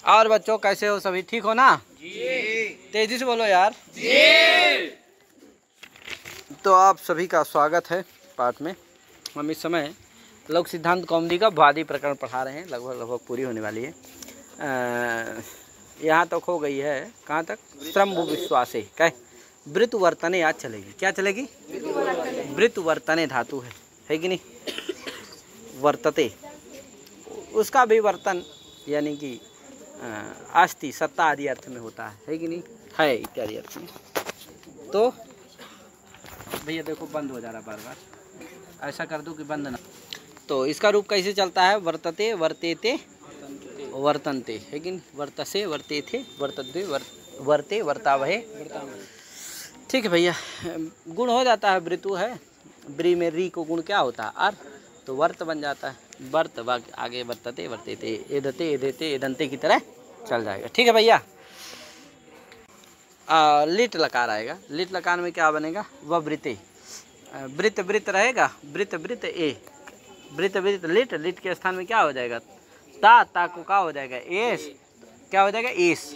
और बच्चों कैसे हो सभी, ठीक हो ना? जी। तेजी से बोलो यार। जी। तो आप सभी का स्वागत है पाठ में। हम इस समय लोक सिद्धांत कौमुदी का वादी प्रकरण पढ़ा रहे हैं, लगभग पूरी होने वाली है। यहाँ तक हो गई है, कहाँ तक? श्रम विश्वासे कह वृत्त वर्तने आज चलेगी। क्या चलेगी? वृत्त वर्तने धातु है कि नहीं? वर्तते, उसका भी वर्तन यानी कि अस्ति सत्ता आदि अर्थ में होता है कि नहीं? है इत्यादि अर्थ में। तो भैया देखो बंद हो जा रहा बार बार, ऐसा कर दो कि बंद ना। तो इसका रूप कैसे चलता है? वर्तते, वर्तेते, वर्तन्ते, है कि नहीं? वर्तसे, वर्तेथे, वर्तद्वे, वर्ते, वर्तावहे। ठीक है भैया, गुण हो जाता है, वृतु है, ब्री में री को गुण क्या होता है? अर्थ, तो वर्त बन जाता है। वर्त आगे वर्तते, वर्तेते, एदते, एदेते, एदंते की तरह चल जाएगा। ठीक है भैया। लिट लकार आएगा। लिट लकार में क्या बनेगा? ववृते। वृत वृत रहेगा, वृत वृत ए, वृत वृत लिट, लिट के स्थान में क्या हो जाएगा? ता को क्या हो जाएगा? एस, क्या हो जाएगा? एस।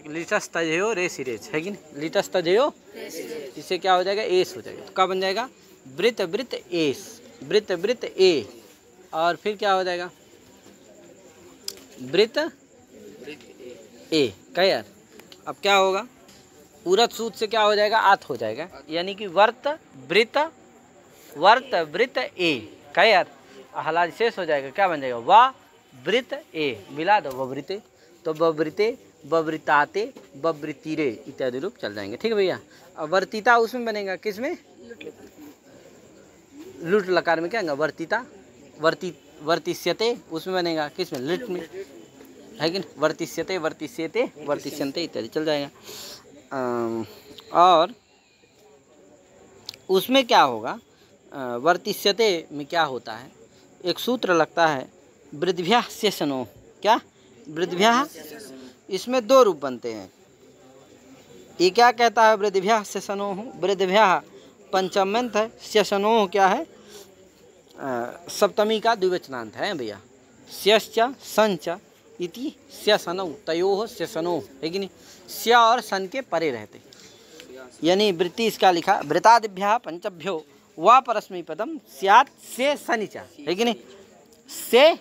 लिटस तजयो रे सिरेज, है कि नहीं? लिटस तजयो, इससे क्या हो जाएगा? एस हो जाएगा। तो क्या बन जाएगा? वृत वृत एस, वृत वृत ए, और फिर क्या हो जाएगा? वृत ए। क्या यार? अब क्या होगा? पूरत सूत्र से क्या हो जाएगा? आत हो जाएगा, यानी कि वर्त वृत वृत ए। क्या यार? हलाज शेष हो जाएगा, क्या बन जाएगा? वा वृत ए, मिला दो ववृते, तो ववृते, ववृताते, ववृतिरे इत्यादि रूप चल जाएंगे। ठीक है भैया। अब वर्तिता उसमें बनेगा, किस में? लुट लकार में क्या होगा? वर्तिता, वर्तिष्यते उसमें बनेगा, किस में? लिट में, है कि नहीं? वर्तिष्यते, वर्तिष्यते, वर्तिष्यन्ते इत्यादि चल जाएगा। और उसमें क्या होगा? वर्तिष्यते में क्या होता है? एक सूत्र लगता है, वृद्भ्यः शेषणो। क्या? वृद्भ्यः, इसमें दो रूप बनते हैं। ये क्या कहता है? वृद्भ्यः शेषणो, वृद्भ्यः पंचम्यंत है, शेषणो क्या है? सप्तमी का द्विवचनांत है भैया। स्यश्च संच इति शेषणौ, तयोः शेषणो, है कि नहीं? स्य और सन के परे रहते, यानी वृत्ति इसका लिखा, वृतादिभ्यः पंचभ्यो वा परस्मैपदम स्यात् से सनिचा, है कि नहीं? से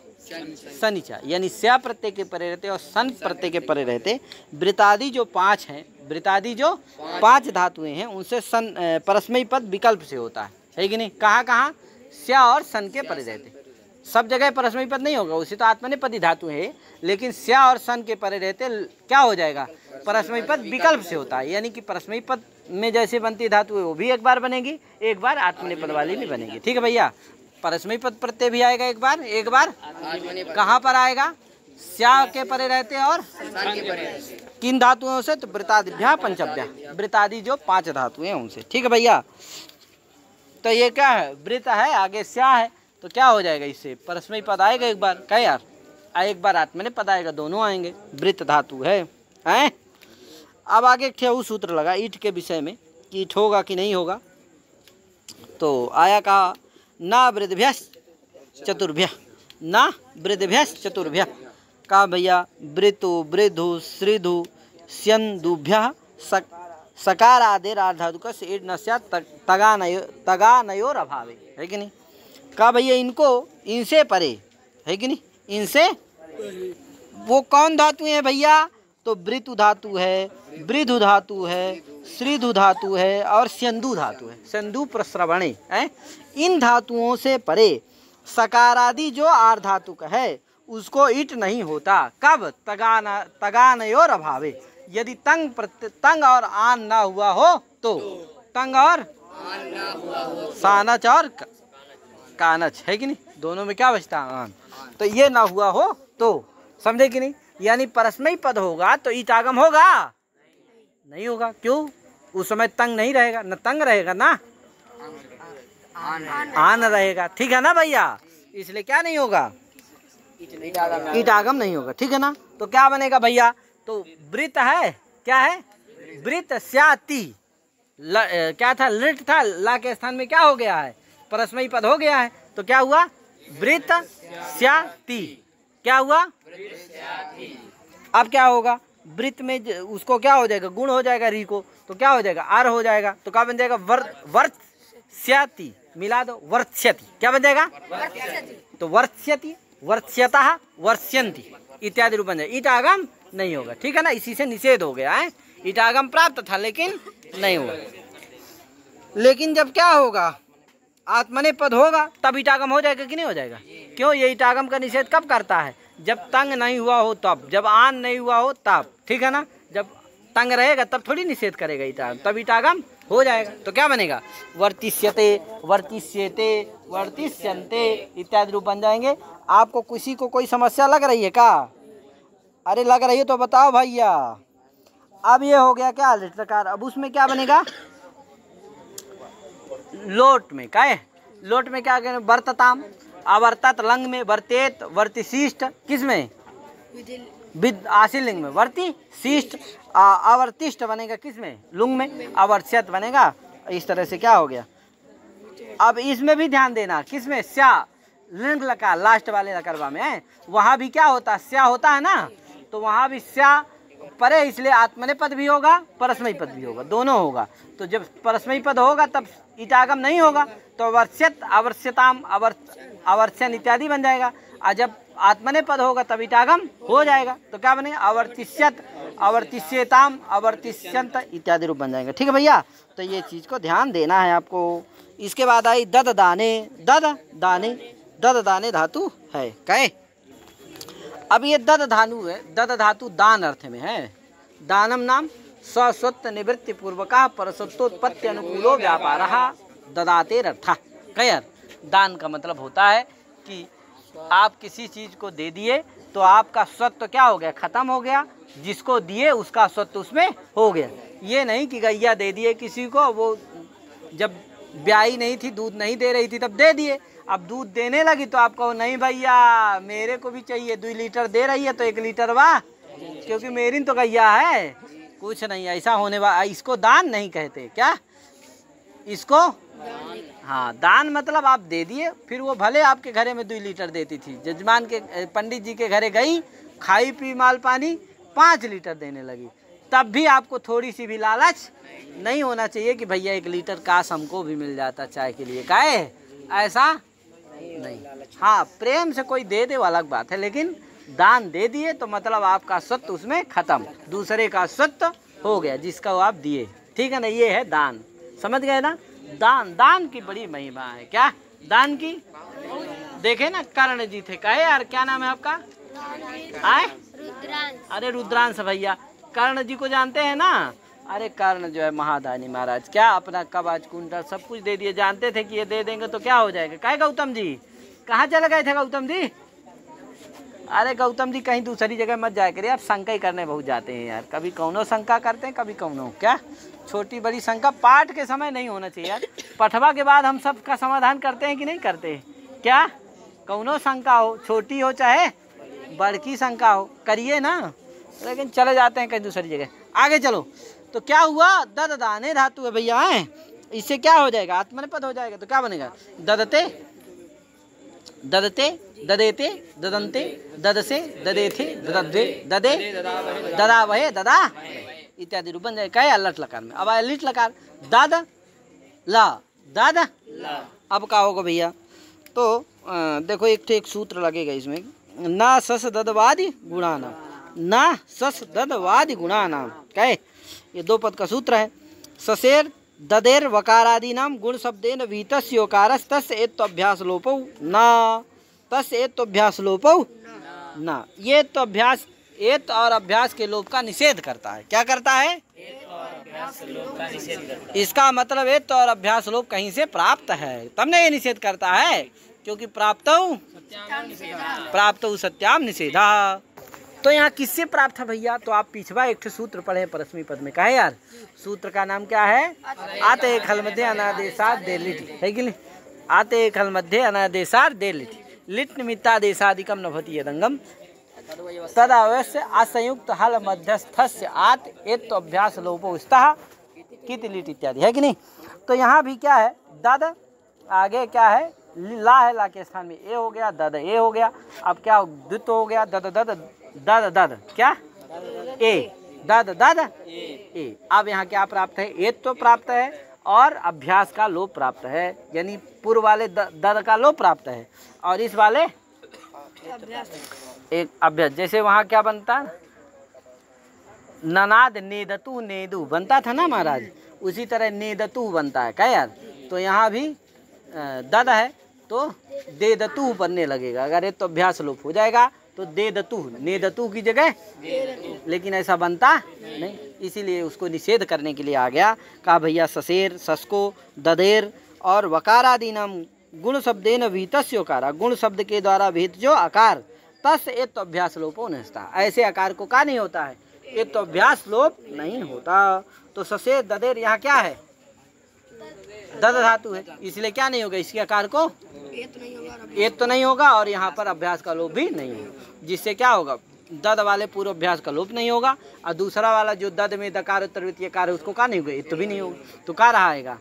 सनिचा, यानी स्या प्रत्यय के परे रहते और सन प्रत्यय के परे रहते। वृतादि जो पांच हैं, वृतादि जो पांच धातुएं हैं, उनसे सन परस्मई पद विकल्प से होता है कि नहीं? कहाँ कहाँ? स्या और सन के परे रहते। सब जगह परस्मई पद नहीं होगा, उसी तो आत्मनेपदी धातु है, लेकिन स्या और सन के परे रहते क्या हो जाएगा? परस्मई पद विकल्प से होता है, यानी कि परस्मई पद में जैसे बनती धातु है वो भी एक बार बनेगी, एक बार आत्मनेपद वाली भी बनेगी। ठीक है भैया। परस्मई पद प्रत्यय भी आएगा एक बार, एक बार कहाँ पर आएगा? स्या के परे रहते और किन धातुओं से? तो वृतादिभ्यः पंचभ्यः, वृतादि जो पांच धातुएं उनसे। ठीक है भैया। तो ये क्या है? वृत है, आगे स्या है, तो क्या हो जाएगा? इससे परस्मई पद आएगा एक बार। क्या यार? एक बार आत्मनेपद आएगा, दोनों आएंगे। वृत धातु है, हैं? अब आगे ठेऊ सूत्र लगा ईट के विषय में कि ईट होगा कि नहीं होगा। तो आया कहा, ना वृद्धभ्यः चतुर्भ्यः, ना वृद्धभ्यः चतुर्भ्यः। कहा भैया वृतु, वृद्धु, श्रीधु, स्यन्दुभ्यः सकार आदेर आधातुक से ईट न स्यात् तगानयोर अभावे, है कि नहीं? कहा भैया इनको, इनसे परे, है कि नहीं? इनसे वो कौन धातु है भैया? तो वृतु धातु है, वृद्धु धातु है, श्रीधु धातु है और स्यन्दु धातु है। स्यन्दु प्रश्रवणे है। इन धातुओं से परे सकारादि जो आर धातुक है उसको ईट नहीं होता। कब? तगानयोर अभावे, यदि तंग और आन ना हुआ हो तो। तंग और सानच और कानच, है कि नहीं? दोनों में क्या बचता है? आन। तो ये ना हुआ हो तो, समझे कि नहीं? यानी परस्मई पद होगा तो ईट आगम होगा? नहीं होगा। क्यों? उस समय तंग नहीं रहेगा, न तंग रहेगा ना आन रहेगा। ठीक है ना भैया? इसलिए क्या नहीं होगा? ईट आगम नहीं होगा। ठीक है ना? तो क्या बनेगा भैया? तो वृत है, क्या है? वृत स्याति, क्या था? लिट था, ला के स्थान में क्या हो गया है? परस्मई पद हो गया है। तो क्या हुआ? वृत स्याति। क्या हुआ? अब क्या होगा, वृत्त में उसको क्या हो जाएगा, गुण हो जाएगा री को, तो क्या हो जाएगा, आर हो जाएगा। तो क्या बन जाएगा, वर्त्स्यति, मिला दो, वर्त्स्यति, क्या बन जाएगा, तो वर्त्स्यति, वर्त्स्यतः, वर्ष्यन्ति इत्यादि रूप बन जाएगा। ईटागम नहीं होगा, ठीक है ना, इसी से निषेध हो गया है। ईटागम प्राप्त था लेकिन नहीं हुआ। लेकिन जब क्या होगा, आत्मनेपद होगा तब ईटागम हो जाएगा कि नहीं हो जाएगा। क्यों, ये ईटागम का निषेध कब करता है, जब तंग नहीं हुआ हो तब, जब आन नहीं हुआ हो तब, ठीक है ना। जब तंग रहेगा तब थोड़ी निषेध करेगा ईटागम, तब ईटागम हो जाएगा। तो क्या बनेगा, वर्तिष्यते, वर्तिष्यते, वर्तिष्यन्ते इत्यादि रूप बन जाएंगे। आपको किसी को कोई समस्या लग रही है क्या, अरे लग रही है तो बताओ भैया। अब ये हो गया क्या, लिट्लकार। अब उसमें क्या बनेगा, लोट में क्या है, लोट में क्या करें, वर्तताम, अवर्तत लंग में, वर्तेत, वर्तिशिष्ट किस में, विद आशी लिंग में, वर्ति शिष्ट, अवर्तिष्ट बनेगा किस में, लुंग में, अवर्ष्यत बनेगा। इस तरह से क्या हो गया। अब इसमें भी ध्यान देना, किस में, स्या लिंग लकार, लास्ट वाले लकरवा में है, वहाँ भी क्या होता है, स्या होता है ना, तो वहाँ भी स्या परे, इसलिए आत्मनेपद भी होगा, परस्मयी पद भी होगा, दोनों होगा। तो जब परस्मयी पद होगा तब ईटागम नहीं होगा, तो अवर्ष्यत, अवर्ष्यताम, अवर्ष्यन इत्यादि बन जाएगा। और जब आत्मनेपद होगा तब ईटागम हो जाएगा, तो क्या बनेगा, अवर्तिष्यत, अवर्तिष्यताम, अवर्तिष्यंत इत्यादि रूप बन जाएंगे, ठीक है भैया। तो ये चीज़ को ध्यान देना है आपको। इसके बाद आई दद दाने, दद दाने, दद दाने धातु है कहे। अब ये दद धानु है, दद धातु दान अर्थ में है। दानम नाम स्वस्वत्व निवृत्ति पूर्वक परसत्वोत्पत्ति अनुकूलो व्यापार ददाते अर्थ। कयर, दान का मतलब होता है कि आप किसी चीज को दे दिए तो आपका स्वत्व क्या हो गया, खत्म हो गया, जिसको दिए उसका स्वत्व उसमें हो गया। ये नहीं कि गैया दे दिए किसी को, वो जब ब्याई नहीं थी, दूध नहीं दे रही थी तब दे दिए, अब दूध देने लगी तो आप कहो नहीं भैया मेरे को भी चाहिए, 2 लीटर दे रही है तो 1 लीटर वाह, क्योंकि मेरी तो गैया है। कुछ नहीं, ऐसा होने वाला, इसको दान नहीं कहते। क्या इसको, हाँ दान मतलब आप दे दिए, फिर वो भले आपके घरे में 2 लीटर देती थी, जजमान के पंडित जी के घरे गई, खाई पी माल पानी 5 लीटर देने लगी, तब भी आपको थोड़ी सी भी लालच नहीं होना चाहिए कि भैया 1 लीटर काश हमको भी मिल जाता चाय के लिए, का है ऐसा नहीं। हाँ प्रेम से कोई दे दे वो अलग बात है, लेकिन दान दे दिए तो मतलब आपका स्वत्व उसमें खत्म, दूसरे का स्वत्व हो गया जिसका वो आप दिए, ठीक है ना। ये है दान, समझ गए ना। दान, दान की बड़ी महिमा है। क्या दान की, देखे ना कर्ण जी थे, कहे यार क्या नाम है आपका, आए अरे रुद्रांश भैया, कर्ण जी को जानते हैं ना। अरे कर्ण जो है महादानी महाराज, क्या अपना कवच कुंडल सब कुछ दे दिए, जानते थे कि ये दे देंगे तो क्या हो जाएगा। कहे गौतम जी कहाँ चले गए थे गौतम जी, अरे गौतम जी कहीं दूसरी जगह मत जाया करिए, आप शंका ही करने बहुत जाते हैं यार, कभी कौनो शंका करते हैं कभी कौनो, क्या छोटी बड़ी शंका पाठ के समय नहीं होना चाहिए यार, पठवा के बाद हम सब का समाधान करते हैं कि नहीं करते, क्या कौनो शंका हो, छोटी हो चाहे बड़की शंका हो, करिए ना, लेकिन चले जाते हैं कहीं दूसरी जगह। आगे चलो, तो क्या हुआ, दद दाने धातु है भैया है, इससे क्या हो जाएगा, आत्मनेपद हो जाएगा, तो क्या बनेगा, ददते, ददते, ददेते, ददंते, ददसे, ददेथे, ददद्वे, ददे, ददावहे, ददा इत्यादि रूप बन जाए। क्या है लट लकार में। अब आया लिट लकार, दद ला, दद अब क्या होगा भैया, तो देखो एक सूत्र लगेगा इसमें, ना सस ददवादि गुणानाम, ना सस ददवादि गुणानाम, क्या है ये 2 पद का सूत्र है। ससेर ददेर वकारादि नाम गुण शब्देन वीतस्य ओकारस तस्य एत्वभ्यास लोपौ ना, तस्य एत्वभ्यास लोपौ ना, ये तो अभ्यास, एत और अभ्यास के लोप का निषेध करता है। क्या करता है, इसका मतलब एत और अभ्यास लोप कहीं से प्राप्त है तब ने ये निषेध करता है, क्योंकि प्राप्तौ सत्याम निषेधा। तो यहाँ किससे प्राप्त है भैया, तो आप पिछवा एक सूत्र पढ़े परस्मी पद में, कहे यार सूत्र का नाम क्या है, आते खल मध्य अनादेशात दे लिट, है कि नहीं, आते खल मध्य अनादेशात दे लिट, लिट निमित्तादेशादिकम नभति यदंगम तद अवश्य असंयुक्त हल मध्यस्थस्य आत एत अभ्यास लोपो स्तः कित लिट इत्यादि, है कि नहीं। तो यहाँ भी क्या है, दद आगे क्या है, ला है, ला के स्थान में ए हो गया, दद ए हो गया, अब क्या द्वित्व हो गया, दद दद दद दद, क्या ए, दद दद ए। अब यहाँ क्या प्राप्त है? एत तो प्राप्त है और अभ्यास का लोप प्राप्त है, यानी पूर्व वाले दद का लोप प्राप्त है और इस वाले एक अभ्यास। जैसे वहाँ क्या बनता, ननाद नेदतु नेदु बनता था ना महाराज, उसी तरह नेदतु बनता है। क्या यार? तो यहाँ भी दद है तो देदतु बनने लगेगा। अगर ये तो अभ्यास लोप हो जाएगा तो देदतु, नेदतु की जगह, लेकिन ऐसा बनता नहीं, इसीलिए उसको निषेध करने के लिए आ गया। कहा भैया ससेर, सस्को, ददेर और वकारादि नाम गुण शब्देन विहितस्य ओकारा, गुण शब्द के द्वारा विहित जो आकार, तस् ये तो अभ्यास लोपो नष्टा, ऐसे आकार को का नहीं होता है? ये तो अभ्यास लोप नहीं होता। तो ससेर ददेर यहाँ क्या है? दद धातु है, इसलिए क्या नहीं होगा? इसके आकार को एक तो नहीं होगा और यहाँ पर अभ्यास का लोप भी नहीं होगा, जिससे क्या होगा? दद वाले पूर्व अभ्यास का लोप नहीं होगा और दूसरा वाला जो दद में दकार तृतीय कार है उसको का नहीं होगा? ये तो भी नहीं होगा। तो क्या रहा आएगा?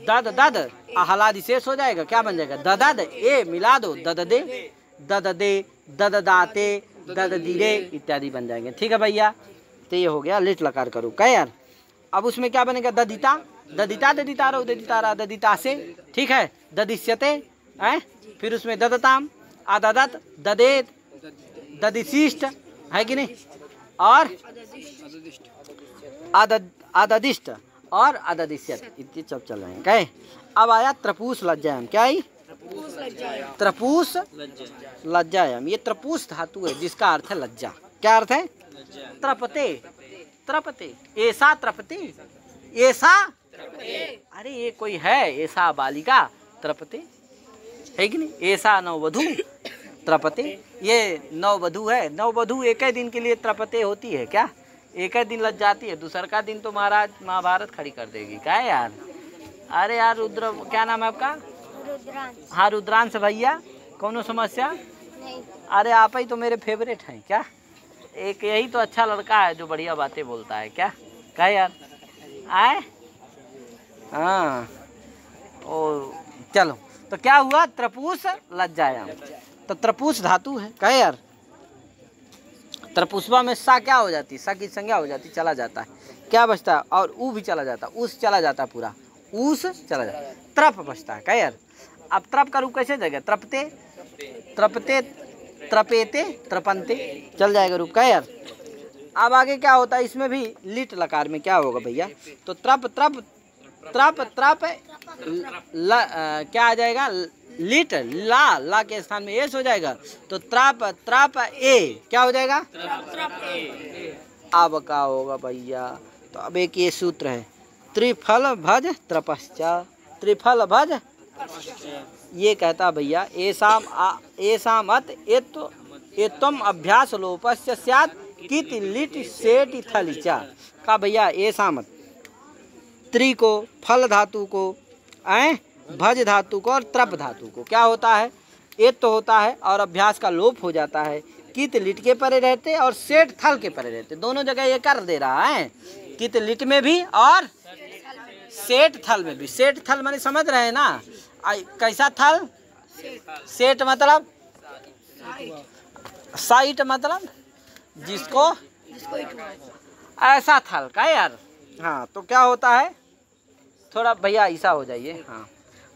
दद दद आहलादि शेष हो जाएगा, क्या बन जाएगा? ददद ए मिला दो, दद दे, दद दे, दद दाते, दद दिरे इत्यादि बन जाएंगे। ठीक है भैया, तो ये हो गया लिट लकार करो। क्या यार? अब उसमें क्या बनेगा? ददिता, ददिता ददितारो ददितारा ददिता से, ठीक है, ददिश्यते है, फिर उसमें ददताम, आददत, ददेत, ददिशिष्ट है कि नहीं, और आददिष्ट और आददिश्यत इतने सब चल रहे हैं। कहे अब आया त्रपूस लज्जायाम। क्या आई? त्रपूस लज्जायाम। ये त्रपूस धातु है जिसका अर्थ है लज्जा। क्या अर्थ है? त्रपते, त्रपते, ऐसा त्रपते, ऐसा, अरे ये कोई है ऐसा बालिका त्रपते, है कि नहीं? ऐसा नववधू त्रपते, ये नववधू है। नववधू एक ही दिन के लिए त्रपते होती है क्या? एक ही दिन लग जाती है, दूसरा का दिन तो महाराज महाभारत खड़ी कर देगी। क्या है यार? अरे यार रुद्र, क्या नाम है आपका? रुद्रांश। हाँ रुद्रांश भैया, कौनो समस्या नहीं? अरे आप ही तो मेरे फेवरेट हैं। क्या एक यही तो अच्छा लड़का है जो बढ़िया बातें बोलता है। क्या क्या यार? आए हाँ ओ चलो, तो क्या हुआ? त्रपूस लज्जायाम। तो त्रपूस धातु है। क्या यार? त्रपुष्पा में सा क्या हो जाती है? सा की संज्ञा हो जाती, चला जाता है, क्या बचता है? और ऊ भी चला जाता, उस चला जाता, पूरा ऊस चला जाता, त्रप बचता है। क्या यार? अब त्रप का रूप कैसे जाएगा? त्रपते, त्रपते, त्रपेते, त्रपंते चल जाएगा रूप। क्या यार? अब आगे क्या होता है? इसमें भी लिट लकार में क्या होगा भैया? तो त्रप त्रप त्रप त्रप क्या आ जाएगा? लिट, ला, ला के स्थान में एस हो जाएगा, तो त्रप त्रप ए क्या हो जाएगा? अब क्या होगा भैया? तो अब एक ये सूत्र है, त्रिफल भज त्रपश्चा, त्रिफल भज। ये कहता भैया एसाम अत एतम अभ्यास लोपस्य स्यात् कित लिट सेट थलिचा। का भैया एसामत, त्रि को, फल धातु को, भज धातु को और त्रप धातु को क्या होता है? एत तो होता है और अभ्यास का लोप हो जाता है। कित लिट के परे रहते और सेठ थल के परे रहते, दोनों जगह ये कर दे रहा है। कित लिट में भी और सेठ थल में भी। सेठ थल माने समझ रहे हैं ना? कैसा थल? सेठ मतलब साइट, मतलब जिसको ऐसा थल। का यार? हाँ, तो क्या होता है? थोड़ा भैया ऐसा हो जाइए। हाँ,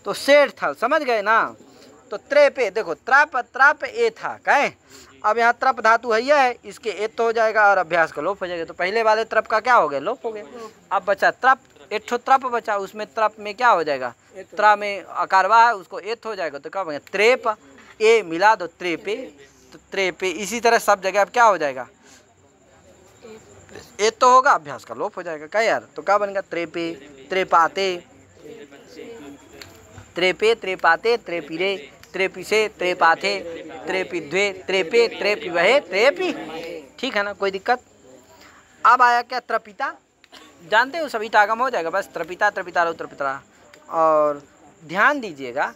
तो सेठ थल समझ गए ना? तो त्रेपे देखो, त्रप त्रप ए था। कहे अब यहाँ त्रप धातु है, ये है, इसके ए तो हो जाएगा और अभ्यास का लोप हो जाएगा। तो पहले वाले त्रप का क्या हो गया? लोप हो गया। अब बचा त्रप, एक ठो त्रप बचा, उसमें त्रप में क्या हो जाएगा? त्रा में अकारवा है, उसको एत हो जाएगा, तो क्या हो गया? त्रेप ए मिला दो, त्रेपे, तो त्रेपे। इसी तरह सब जगह अब क्या हो जाएगा? ए तो होगा, अभ्यास का लोप हो जाएगा। क्या यार? तो क्या बनेगा? त्रेपे, त्रेपाते, त्रेपे, त्रेपाते, त्रेपिरे, त्रेपिसे, त्रेपाथे, त्रेपिध्वे, त्रेपे, त्रेपिवहे, त्रेपी। ठीक है ना? कोई दिक्कत? अब आया क्या? त्रपिता। जानते हो सभी टागम हो जाएगा, बस त्रपिता, त्रपितारो, त्रपितरा। और ध्यान दीजिएगा,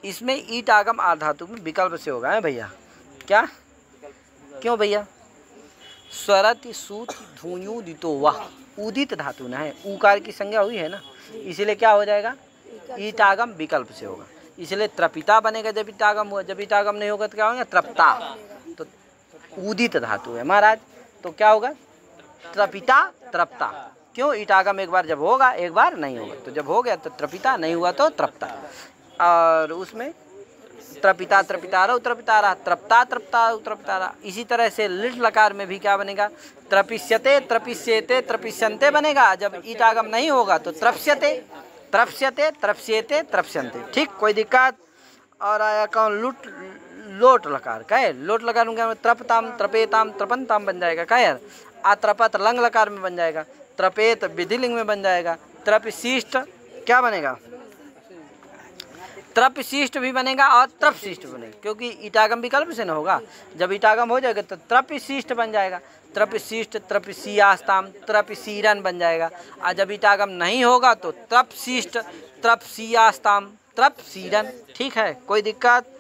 इसमें ईट आगम आधातु में विकल्प से होगा है भैया। क्या? क्यों भैया? स्वरति सूत धूयु दितो वाह, उदित धातु ना है, ऊकार की संज्ञा हुई है ना, इसलिए क्या हो जाएगा? ईटागम विकल्प से होगा, इसलिए त्रपिता बनेगा जब ईटागम हुआ। जब ईटागम नहीं होगा तो क्या होगा? त्रप्ता। तो उदित धातु है महाराज, तो क्या होगा? त्रपिता त्रप्ता। क्यों? ईटागम एक बार जब होगा, एक बार नहीं होगा। तो जब हो गया तो त्रपिता, नहीं हुआ तो त्रप्ता। और उसमें त्रपिता त्रपितारा त्रपितारा, त्रप्ता त्रप्ता त्रपितारा। इसी तरह से लिट लकार में भी क्या बनेगा? त्रपिष्यते त्रपिष्येते त्रपिष्यन्ते बनेगा। जब ईटागम नहीं होगा तो त्रप्स्यते त्रप्स्यते त्रप्स्येते त्रप्स्यन्ते। ठीक, कोई दिक्कत? और आया कौन? लोट लकार। क्या है? लोट लकार में क्या? त्रपताम त्रपेताम त्रपनताम बन जाएगा। क्या यार? आत्रपत लंग लकार में बन जाएगा। त्रपेत विधिलिंग में बन जाएगा। त्रपशिष्ट क्या बनेगा? त्रपशिष्ट भी बनेगा और त्रपशिष्ट बनेगा, क्योंकि ईटागम विकल्प से न होगा। जब ईटागम हो जाएगा तो त्रपशिष्ट बन जाएगा। त्रपशिष्ट त्रपसियास्ताम त्रपसीरन बन जाएगा। और जब ईटागम नहीं होगा तो त्रपशिष्ट त्रपसियास्ताम त्रपसीरन। ठीक है, कोई दिक्कत?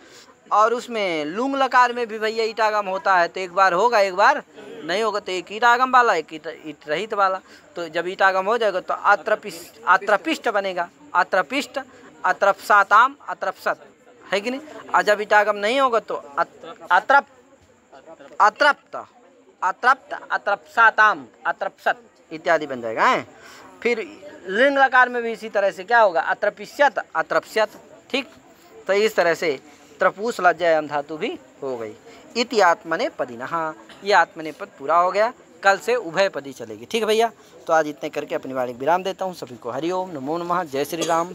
और उसमें लुंग लकार में भी भैया ईटागम होता है, तो एक बार होगा, एक बार नहीं होगा। तो एक ईटागम वाला, एक ईट रहित वाला। तो जब ईटागम हो जाएगा तो आत्रपिष्ट बनेगा। आत्रपिष्ट अत्रपसाताम अत्रपसत, है कि नहीं? और जब ईटागम नहीं होगा तो अत्रप्त अत्रप्त अत्रपसाताम अत्रपसत इत्यादि बन जाएगा है। फिर लिंग लकार में भी इसी तरह से क्या होगा? अत्रपिष्यत अत्रपस्यत। ठीक, तो इस तरह से त्रपूस लज्जायाम धातु भी हो गई। इति आत्मने पदिनः, ये आत्मने पद पूरा हो गया। कल से उभय पदी चलेगी। ठीक है भैया, तो आज इतने करके अपनी वाणी विराम देता हूँ। सभी को हरिओम, नमो नमः, जय श्री राम।